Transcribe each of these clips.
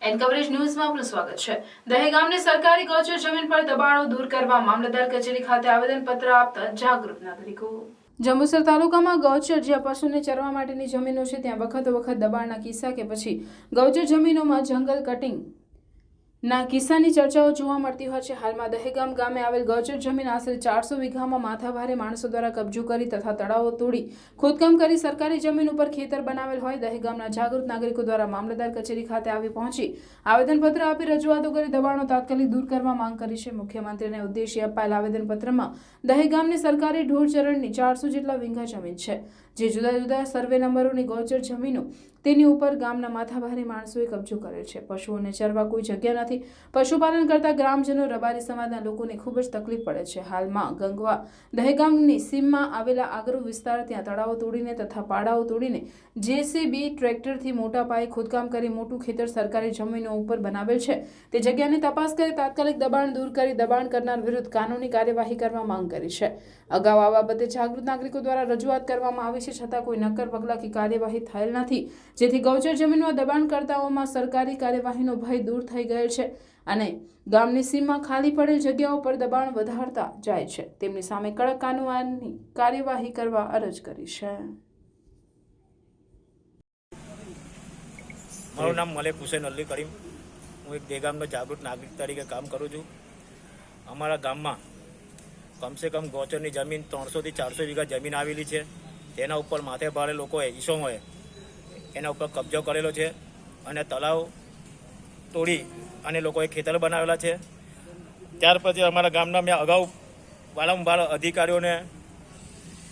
N coverage ન્યૂઝમાં આપનું સ્વાગત છે। દહેગામની સરકારી ગૌચર જમીન પર દબાણો દૂર કરવા મામલતદાર કચેરી ખાતે આવેદનપત્ર આપતા જાગૃત નાગરિકો। જંબુસર તાલુકામાં ગૌચર જ્યાં પશુને ચરવા માટેની જમીનો છે ત્યાં વખત દબાણના કિસ્સા કે પછી ગૌચર જમીનોમાં જંગલ કટિંગ ના કિસ્સાની ચર્ચાઓ જોવા મળતી હોય છે। હાલમાં દહેગામ ગામે આવેલ ગૌચર જમીન આશરે 400 વીઘામાં માથાભારે માણસો દ્વારા કબજો કરી તથા તળાવો તોડી ખોદકામ કરી સરકારી જમીન ઉપર ખેતર બનાવેલ હોય। દહેગામના જાગૃત નાગરિકો દ્વારા મામલતદાર કચેરી ખાતે આવી પહોંચી આવેદનપત્ર આપી રજૂઆતો કરી દબાણો તાત્કાલિક દૂર કરવા માંગ કરી છે। મુખ્યમંત્રીને ઉદ્દેશી અપાયેલ આવેદનપત્રમાં દહેગામની સરકારી ઢોર ચરણની 400 જેટલા વીઘા જમીન છે જે જુદા જુદા સર્વે નંબરોની ગૌચર જમીનો તેની ઉપર ગામના માથાભારે માણસોએ કબજો કરેલ છે। પશુઓને ચરવા કોઈ જગ્યા નથી। પશુપાલન કરતા ગ્રામજનો રબારી સમાજના લોકોને ખૂબ જ તકલીફ પડે છે। હાલમાં ગંગવા દહેગામની સીમમાં આવેલા આગરો વિસ્તાર ત્યાં તળાવો તોડીને તથા પાડાઓ તોડીને જેસીબી ટ્રેક્ટરથી મોટા પાયે ખોદકામ કરી મોટું ખેતર સરકારી જમીનો ઉપર બનાવેલ છે। તે જગ્યાની તપાસ કરી તાત્કાલિક દબાણ દૂર કરી દબાણ કરનાર વિરુદ્ધ કાનૂની કાર્યવાહી કરવા માંગ કરી છે। અગાઉ આ બાબતે જાગૃત નાગરિકો દ્વારા રજૂઆત કરવામાં આવી છે છતાં કોઈ નક્કર પગલાં કે કાર્યવાહી થયેલ નથી જેથી ગૌચર જમીનમાં દબાણકર્તાઓમાં સરકારી કાર્યવાહીનો ભય દૂર થઈ ગયેલ છે અને ગામની સીમમાં ખાલી પડેલ જગ્યાઓ પર દબાણ વધારતા જાય છે। તેમની સામે કડક કાનૂની કાર્યવાહી કરવા અરજ કરી છે। મારું નામ મલેક હુસૈન અલી કરીમ। હું એક દહેગામનો જાગૃત નાગરિક તરીકે કામ કરું છું। અમારા ગામમાં કમસે કમ ગૌચરની જમીન 300 થી 400 વીઘા જમીન આવેલી છે। તેના ઉપર માથે ભારે લોકોએ ઈસમોએ એના ઉપર કબજો કરેલો છે અને તળાવ તોડી અને લોકોએ ખેતર બનાવેલા છે। ત્યાર પછી અમારા ગામના મેં અગાઉ વારંવાર અધિકારીઓને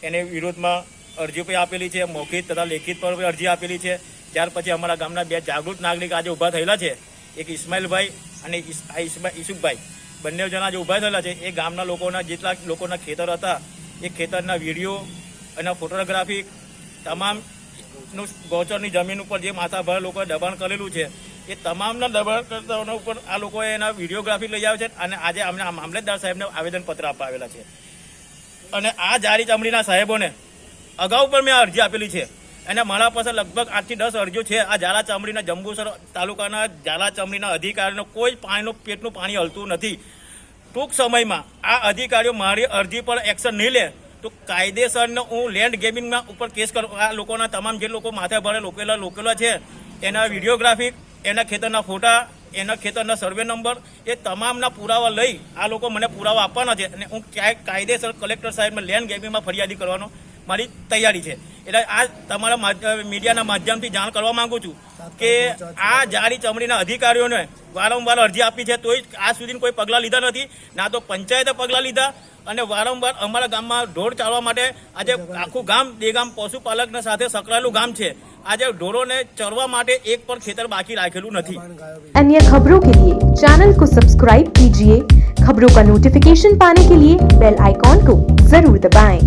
એની વિરોધમાં અરજી પણ આપેલી છે, મૌખિક તથા લેખિત પર પણ અરજી આપેલી છે। ત્યાર પછી અમારા ગામના બે જાગૃત નાગરિક આજે ઊભા થયેલા છે, એક ઇસ્માઇલભાઈ અને ઈસુફભાઈ, બંને જણા જે ઊભા થયેલા છે એ ગામના લોકોના જેટલા લોકોના ખેતર હતા એ ખેતરના વિડીયો અને ફોટોગ્રાફી તમામ ગૌચરની જમીન ઉપર જે માથાભારે લોકોએ દબાણ કરેલું છે એ તમામના દબાણકર્તાઓના ઉપર આ લોકોએ એના વિડીયોગ્રાફી લઈ આવે છે અને આજે અમને મામલતદાર સાહેબને આવેદનપત્ર આપવા આવેલા છે। અને આ જારી ચમડીના સાહેબોને અગાઉ પણ મેં અરજી આપેલી છે અને મારા પાસે લગભગ 8 થી 10 અરજીઓ છે। આ ઝાલા ચમડીના જંબુસર તાલુકાના ઝાલા ચમડીના અધિકારીનો કોઈ પેટનું પાણી હલતું નથી। ટૂંક સમયમાં આ અધિકારીઓ મારી અરજી પર એક્શન નહીં લે તો કાયદેસરનો હું લેન્ડ ગેમિંગના ઉપર કેસ કરું। આ લોકોના તમામ જે લોકો માથે ભારે લોકેલા છે એના વિડીયોગ્રાફી, એના ખેતરના ફોટા, એના ખેતરના સર્વે નંબર એ તમામના પુરાવા લઈ આ લોકો મને પુરાવા આપવાના છે અને હું કાયદેસર કલેક્ટર સાહેબને લેન્ડ ગેમિંગમાં ફરિયાદી કરવાનો મારી તૈયારી છે। એટલે આ તમારા મીડિયાના માધ્યમથી જાણ કરવા માંગુ છું કે આ જારી ચમડીના અધિકારીઓને વારંવાર અરજી આપી છે તોય આજ સુધી કોઈ પગલાં લીધા નથી, ના તો પંચાયતે પગલાં લીધા અને વારંવાર અમારા ગામમાં ઢોર ચાલવા માટે આજે આખું ગામ દહેગામ પશુપાલકના સાથે સંકળાયેલું ગામ છે। આજે ઢોરોને ચરવા માટે એક પણ ખેતર બાકી રાખેલું નથી। अन्य खबरों के लिए चैनल को सब्सक्राइब कीजिए। खबरों का नोटिफिकेशन पाने के लिए बेल आइकॉन को जरूर दबाएं।